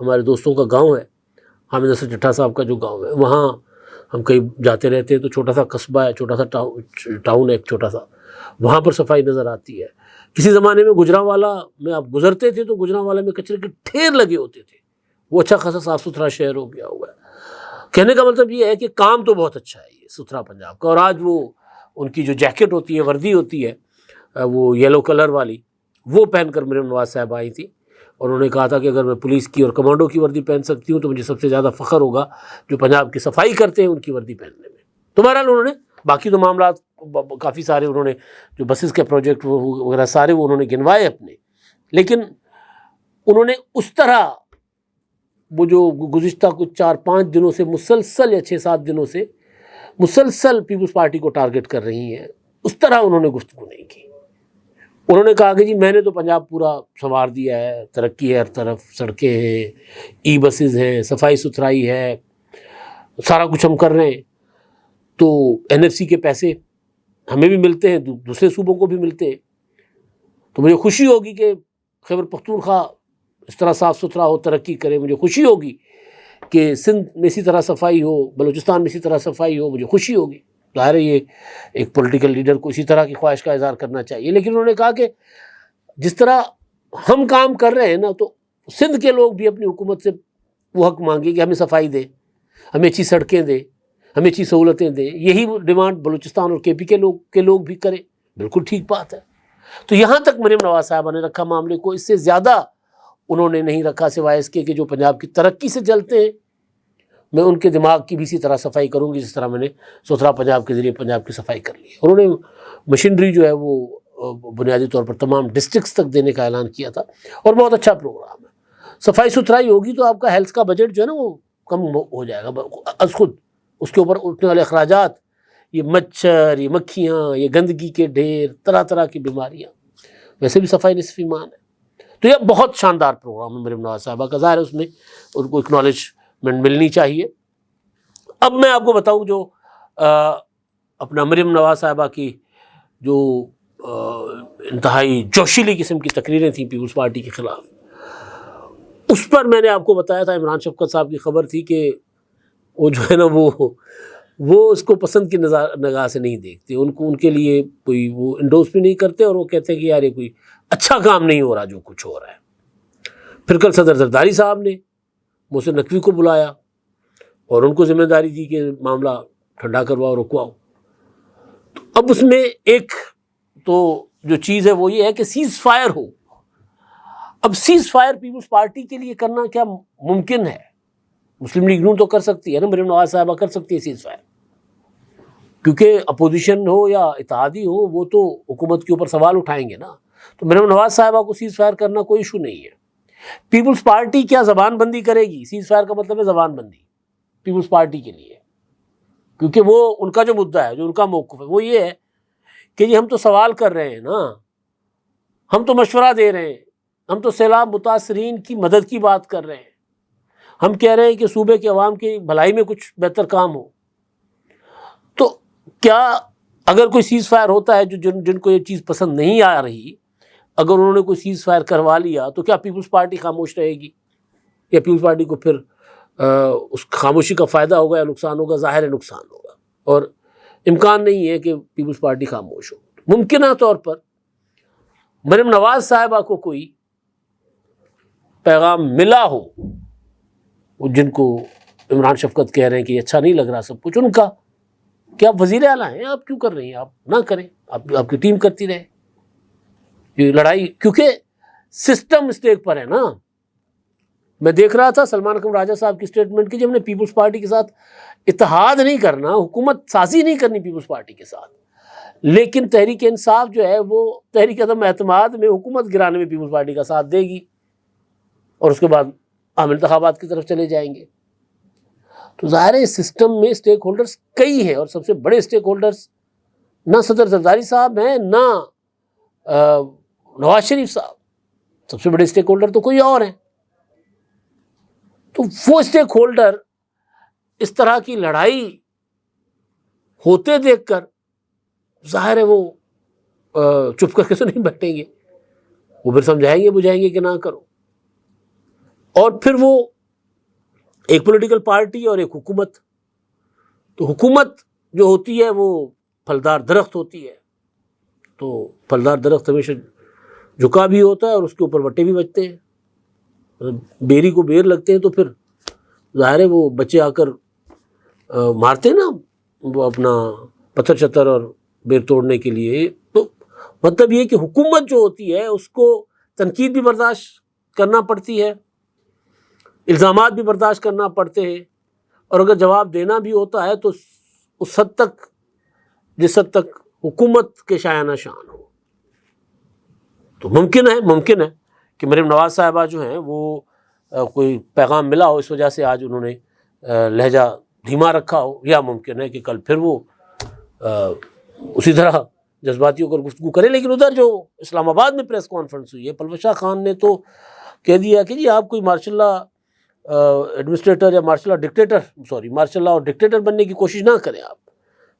ہمارے دوستوں کا گاؤں ہے، حامد حسن چٹھا صاحب کا جو گاؤں ہے، وہاں ہم کہیں جاتے رہتے ہیں تو چھوٹا سا قصبہ ہے، چھوٹا سا ٹاؤن ہے ایک چھوٹا سا، وہاں پر صفائی نظر آتی ہے۔ کسی زمانے میں گجرانوالا میں آپ گزرتے تھے تو گجرانوالا میں کچرے کے ڈھیر لگے ہوتے تھے، وہ اچھا خاصا صاف ستھرا شہر ہو گیا ہوا ہے۔ کہنے کا مطلب یہ ہے کہ کام تو بہت اچھا ہے یہ ستھرا پنجاب کا، اور آج وہ ان کی جو جیکٹ ہوتی ہے، وردی ہوتی ہے وہ یلو کلر والی، وہ پہن کر مریم نواز صاحب آئی تھی، اور انہوں نے کہا تھا کہ اگر میں پولیس کی اور کمانڈو کی وردی پہن سکتی ہوں تو مجھے سب سے زیادہ فخر ہوگا جو پنجاب کی صفائی کرتے ہیں ان کی وردی پہننے میں۔ تو بہرحال انہوں نے باقی تو معاملات کافی سارے، انہوں نے جو بسز کے پروجیکٹ وغیرہ سارے وہ انہوں نے گنوائے اپنے، لیکن انہوں نے اس طرح وہ جو گزشتہ کچھ 4-5 دنوں سے مسلسل یا 6-7 دنوں سے مسلسل پیپلز پارٹی کو ٹارگٹ کر رہی ہیں، اس طرح انہوں نے گفتگو نہیں کی۔ انہوں نے کہا کہ جی میں نے تو پنجاب پورا سنوار دیا ہے، ترقی ہے ہر طرف، سڑکیں ہیں، ای بسز ہیں، صفائی ستھرائی ہے، سارا کچھ ہم کر رہے ہیں، تو این ایف سی کے پیسے ہمیں بھی ملتے ہیں، دوسرے صوبوں کو بھی ملتے ہیں، تو مجھے خوشی ہوگی کہ خیبر پختونخوا اس طرح صاف ستھرا ہو، ترقی کرے، مجھے خوشی ہوگی کہ سندھ میں اسی طرح صفائی ہو، بلوچستان میں اسی طرح صفائی ہو، مجھے خوشی ہوگی۔ ظاہر ہے یہ ایک پولیٹیکل لیڈر کو اسی طرح کی خواہش کا اظہار کرنا چاہیے، لیکن انہوں نے کہا کہ جس طرح ہم کام کر رہے ہیں نا، تو سندھ کے لوگ بھی اپنی حکومت سے وہ حق مانگے کہ ہمیں صفائی دے، ہمیں اچھی سڑکیں دے، ہمیں اچھی سہولتیں دیں۔ یہی ڈیمانڈ بلوچستان اور کے پی کے لوگ بھی کریں، بالکل ٹھیک بات ہے۔ تو یہاں تک مریم نواز صاحبہ نے رکھا معاملے کو، اس سے زیادہ انہوں نے نہیں رکھا سوائے اس کے کہ جو پنجاب کی ترقی سے جلتے ہیں میں ان کے دماغ کی بھی اسی طرح صفائی کروں گی جس طرح میں نے ستھرا پنجاب کے ذریعے پنجاب کی صفائی کر لی ہے۔ انہوں نے مشینری جو ہے وہ بنیادی طور پر تمام ڈسٹرکٹس تک دینے کا اعلان کیا تھا، اور بہت اچھا پروگرام ہے۔ صفائی ستھرائی ہوگی تو آپ کا ہیلتھ کا بجٹ جو ہے نا وہ کم ہو جائے گا از خود، اس کے اوپر اٹھنے والے اخراجات، یہ مچھر، یہ مکھیاں، یہ گندگی کے ڈھیر، طرح طرح کی بیماریاں، ویسے بھی صفائی نصف ایمان ہے۔ تو یہ بہت شاندار پروگرام ہے مریم نواز صاحبہ کا، ظاہر ہے اس میں ان کو اکنالجمنٹ ملنی چاہیے۔ اب میں آپ کو بتاؤں جو اپنا مریم نواز صاحبہ کی جو انتہائی جوشیلی قسم کی تقریریں تھیں پیپلز پارٹی کے خلاف، اس پر میں نے آپ کو بتایا تھا عمران شفقت صاحب کی خبر تھی کہ وہ جو ہے نا وہ اس کو پسند کی نگاہ سے نہیں دیکھتے، ان کے لیے کوئی وہ انڈوز بھی نہیں کرتے، اور وہ کہتے ہیں کہ یار یہ کوئی اچھا کام نہیں ہو رہا جو کچھ ہو رہا ہے۔ پھر کل صدر زرداری صاحب نے محسن نقوی کو بلایا اور ان کو ذمہ داری دی کہ معاملہ ٹھنڈا کرواؤ، رکواؤ۔ تو اب اس میں ایک تو جو چیز ہے وہ یہ ہے کہ سیز فائر ہو۔ اب سیز فائر پیپلز پارٹی کے لیے کرنا کیا ممکن ہے؟ مسلم لیگ نون تو کر سکتی ہے نا، مریم نواز صاحبہ کر سکتی ہے سیز فائر، کیونکہ اپوزیشن ہو یا اتحادی ہو وہ تو حکومت کے اوپر سوال اٹھائیں گے نا۔ تو مریم نواز صاحبہ کو سیز فائر کرنا کوئی ایشو نہیں ہے۔ پیپلز پارٹی کیا زبان بندی کرے گی؟ سیز فائر کا مطلب ہے زبان بندی پیپلز پارٹی کے لیے، کیونکہ وہ ان کا جو مدعا ہے، جو ان کا موقف ہے وہ یہ ہے کہ جی ہم تو سوال کر رہے ہیں نا، ہم تو مشورہ دے رہے ہیں، ہم تو سیلاب متاثرین کی مدد کی بات کر رہے ہیں، ہم کہہ رہے ہیں کہ صوبے کے عوام کی بھلائی میں کچھ بہتر کام ہو۔ تو کیا اگر کوئی سیز فائر ہوتا ہے جن کو یہ چیز پسند نہیں آ رہی، اگر انہوں نے کوئی سیز فائر کروا لیا تو کیا پیپلز پارٹی خاموش رہے گی؟ یا پیپلز پارٹی کو پھر اس خاموشی کا فائدہ ہوگا یا نقصان ہوگا؟ ظاہر ہے نقصان ہوگا، اور امکان نہیں ہے کہ پیپلز پارٹی خاموش ہو۔ ممکنہ طور پر مریم نواز صاحبہ کو کوئی پیغام ملا ہو، جن کو عمران شفقت کہہ رہے ہیں کہ یہ اچھا نہیں لگ رہا سب کچھ ان کا، کہ آپ وزیر اعلیٰ ہیں، آپ کیوں کر رہی ہیں؟ آپ نہ کریں، آپ کی ٹیم کرتی رہے یہ لڑائی، کیونکہ سسٹم اسٹیک پر ہے نا۔ میں دیکھ رہا تھا سلمان اکرم راجہ صاحب کی اسٹیٹمنٹ کی، جب نے پیپلز پارٹی کے ساتھ اتحاد نہیں کرنا، حکومت سازی نہیں کرنی پیپلز پارٹی کے ساتھ، لیکن تحریک انصاف جو ہے وہ تحریک عدم اعتماد میں حکومت گرانے میں پیپلز پارٹی کا ساتھ دے گی، اور اس کے بعد عام انتخابات کی طرف چلے جائیں گے۔ تو ظاہر ہے اس سسٹم میں اسٹیک ہولڈرز کئی ہیں، اور سب سے بڑے اسٹیک ہولڈرز نہ صدر زرداری صاحب ہیں نہ نواز شریف صاحب، سب سے بڑے اسٹیک ہولڈر تو کوئی اور ہیں۔ تو وہ اسٹیک ہولڈر اس طرح کی لڑائی ہوتے دیکھ کر ظاہر ہے وہ چپ کر کے تو نہیں بیٹھیں گے، وہ پھر سمجھائیں گے بجھائیں گے کہ نہ کرو۔ اور پھر وہ ایک پولیٹیکل پارٹی اور ایک حکومت. تو حکومت جو ہوتی ہے وہ پھلدار درخت ہوتی ہے, تو پھلدار درخت ہمیشہ جھکا بھی ہوتا ہے اور اس کے اوپر وٹے بھی بچتے ہیں. بیری کو بیر لگتے ہیں تو پھر ظاہر ہے وہ بچے آ کر مارتے ہیں نا وہ اپنا پتھر چتر اور بیر توڑنے کے لیے. تو مطلب یہ کہ حکومت جو ہوتی ہے اس کو تنقید بھی برداشت کرنا پڑتی ہے, الزامات بھی برداشت کرنا پڑتے ہیں, اور اگر جواب دینا بھی ہوتا ہے تو اس حد تک جس حد تک حکومت کے شایانہ شان ہو. تو ممکن ہے کہ مریم نواز صاحبہ جو ہیں وہ کوئی پیغام ملا ہو اس وجہ سے آج انہوں نے لہجہ دھیما رکھا ہو, یا ممکن ہے کہ کل پھر وہ اسی طرح جذباتی ہو کر گفتگو کرے. لیکن ادھر جو اسلام آباد میں پریس کانفرنس ہوئی ہے, پلوشہ خان نے تو کہہ دیا کہ جی آپ کوئی مارشل لا ایڈمنسٹریٹر یا مارشل لا اور ڈکٹیٹر بننے کی کوشش نہ کریں. آپ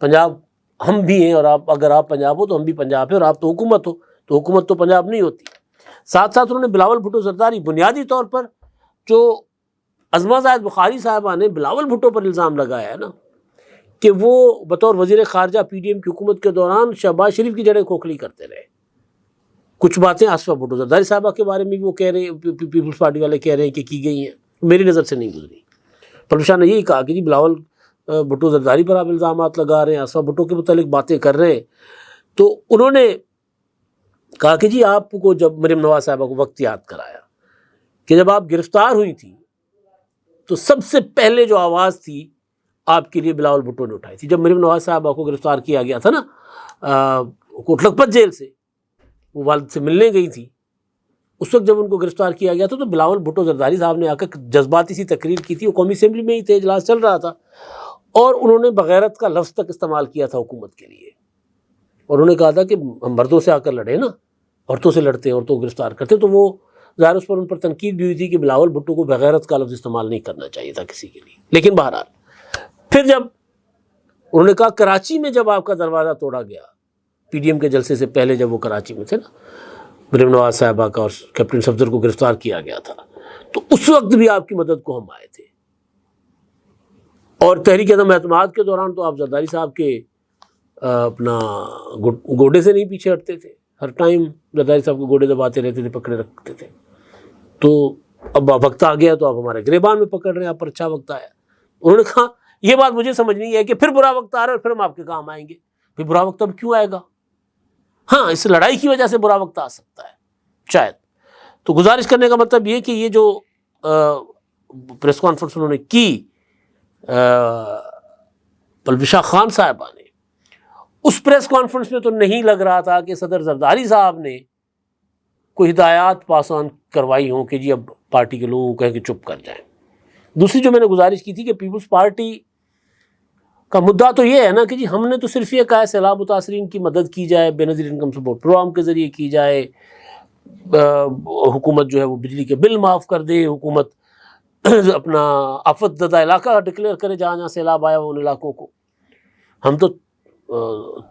پنجاب ہم بھی ہیں, اور اگر آپ پنجاب ہو تو ہم بھی پنجاب ہیں, اور آپ تو حکومت ہو تو حکومت تو پنجاب نہیں ہوتی. ساتھ ساتھ انہوں نے بلاول بھٹو زرداری, بنیادی طور پر جو عظمہ زاہد بخاری صاحبہ نے بلاول بھٹو پر الزام لگایا ہے نا کہ وہ بطور وزیر خارجہ پی ڈی ایم کی حکومت کے دوران شہباز شریف کی جڑیں کھوکھلی کرتے رہے. کچھ باتیں آصفہ بھٹو زرداری صاحبہ کے بارے میں بھی وہ کہہ رہے ہیں, پیپلز پارٹی والے کہہ رہے ہیں کہ کی گئی ہیں, میری نظر سے نہیں گزری. پلوشہ نے یہی کہا کہ جی بلاول بھٹو زرداری پر آپ الزامات لگا رہے ہیں, آصفہ بھٹو کے متعلق باتیں کر رہے ہیں. تو انہوں نے کہا کہ جی آپ کو جب مریم نواز صاحبہ کو وقت یاد کرایا کہ جب آپ گرفتار ہوئی تھی تو سب سے پہلے جو آواز تھی آپ کے لیے بلاول بھٹو نے اٹھائی تھی. جب مریم نواز صاحبہ کو گرفتار کیا گیا تھا نا کوٹ لکھپت جیل سے, وہ والد سے ملنے گئی تھی, اس وقت جب ان کو گرفتار کیا گیا تھا تو بلاول بھٹو زرداری صاحب نے آ کر جذباتی سی تقریر کی تھی. وہ قومی اسمبلی میں ہی تھے, اجلاس چل رہا تھا, اور انہوں نے بغیرت کا لفظ تک استعمال کیا تھا حکومت کے لیے. اور انہوں نے کہا تھا کہ ہم مردوں سے آ کر لڑے نا, عورتوں سے لڑتے ہیں, عورتوں کو گرفتار کرتے. تو وہ ظاہر اس پر ان پر تنقید بھی ہوئی تھی کہ بلاول بھٹو کو بغیرت کا لفظ استعمال نہیں کرنا چاہیے تھا کسی کے لیے. لیکن بہرحال پھر جب انہوں نے کہا کراچی میں جب آپ کا دروازہ توڑا گیا پی ڈی ایم کے جلسے سے پہلے, جب وہ کراچی میں تھے نا, مریم نواز صاحبہ کا اور کیپٹن صفدر کو گرفتار کیا گیا تھا, تو اس وقت بھی آپ کی مدد کو ہم آئے تھے. اور تحریک عدم اعتماد کے دوران تو آپ زرداری صاحب کے اپنا گوڈے سے نہیں پیچھے ہٹتے تھے, ہر ٹائم زرداری صاحب کو گوڈے دباتے رہتے تھے, پکڑے رکھتے تھے. تو اب وقت آ گیا تو آپ ہمارے گریبان میں پکڑ رہے ہیں, آپ پر اچھا وقت آیا. انہوں نے کہا یہ بات مجھے سمجھ نہیں ہے کہ پھر برا وقت آ رہا ہے اور پھر ہم آپ کے کام آئیں گے. پھر برا وقت اب کیوں آئے گا؟ ہاں اس لڑائی کی وجہ سے برا وقت آ سکتا ہے شاید. تو گزارش کرنے کا مطلب یہ کہ یہ جو پریس کانفرنس انہوں نے کی پلوشہ خان صاحبہ نے, اس پریس کانفرنس میں تو نہیں لگ رہا تھا کہ صدر زرداری صاحب نے کوئی ہدایات پاس آن کروائی ہوں کہ جی اب پارٹی کے لوگوں کو کہیں کہ چپ کر جائیں. دوسری جو میں نے گزارش کی تھی کہ پیپلز پارٹی کا مدعا تو یہ ہے نا کہ جی ہم نے تو صرف یہ کہا ہے سیلاب متاثرین کی مدد کی جائے, بے نظیر انکم سپورٹ پروگرام کے ذریعے کی جائے, حکومت جو ہے وہ بجلی کے بل معاف کر دے, حکومت اپنا آفت زدہ علاقہ ڈکلیئر کرے جہاں جہاں سیلاب آیا ان علاقوں کو. ہم تو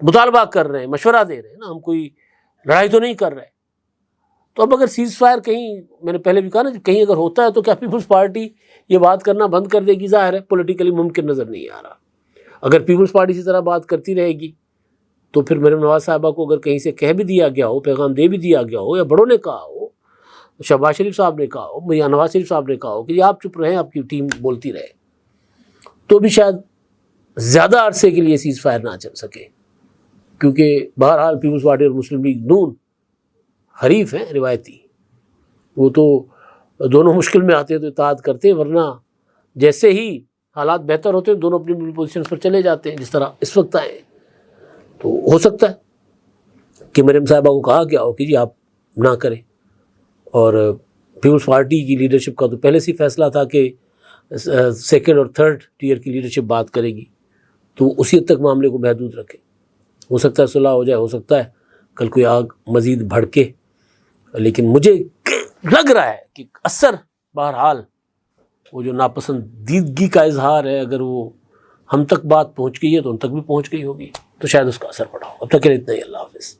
مطالبہ کر رہے ہیں, مشورہ دے رہے ہیں نا, ہم کوئی لڑائی تو نہیں کر رہے. تو اب اگر سیز فائر کہیں, میں نے پہلے بھی کہا نا, کہیں اگر ہوتا ہے تو کیا پیپلز پارٹی یہ بات کرنا بند کر دے گی؟ ظاہر ہے پولیٹیکلی ممکن نظر نہیں آ رہا. اگر پیپلز پارٹی اسی طرح بات کرتی رہے گی تو پھر مریم نواز صاحبہ کو اگر کہیں سے کہہ بھی دیا گیا ہو, پیغام دے بھی دیا گیا ہو, یا بڑوں نے کہا ہو, شہباز شریف صاحب نے کہا ہو, یا نواز شریف صاحب نے کہا ہو کہ یہ آپ چپ رہیں, آپ کی ٹیم بولتی رہے, تو بھی شاید زیادہ عرصے کے لیے سیز فائر نہ چل سکے. کیونکہ بہرحال پیپلز پارٹی اور مسلم لیگ نون حریف ہیں روایتی, وہ تو دونوں مشکل میں آتے ہیں تو اتحاد کرتے ہیں, ورنہ جیسے ہی حالات بہتر ہوتے ہیں دونوں اپنی اپنی پوزیشنز پر چلے جاتے ہیں, جس طرح اس وقت آئے. تو ہو سکتا ہے کہ مریم صاحبہ کو کہا گیا ہو کہ جی آپ نہ کریں, اور پیپلز پارٹی کی لیڈرشپ کا تو پہلے سے فیصلہ تھا کہ سیکنڈ اور تھرڈ ٹیئر کی لیڈرشپ بات کرے گی, تو اسی حد تک معاملے کو محدود رکھے. ہو سکتا ہے صلح ہو جائے, ہو سکتا ہے کل کوئی آگ مزید بھڑکے, لیکن مجھے لگ رہا ہے کہ اثر بہرحال وہ جو ناپسندیدگی کا اظہار ہے, اگر وہ ہم تک بات پہنچ گئی ہے تو ان تک بھی پہنچ گئی ہوگی, تو شاید اس کا اثر پڑا ہو. اب تک کے لیے اتنا ہی. اللہ حافظ.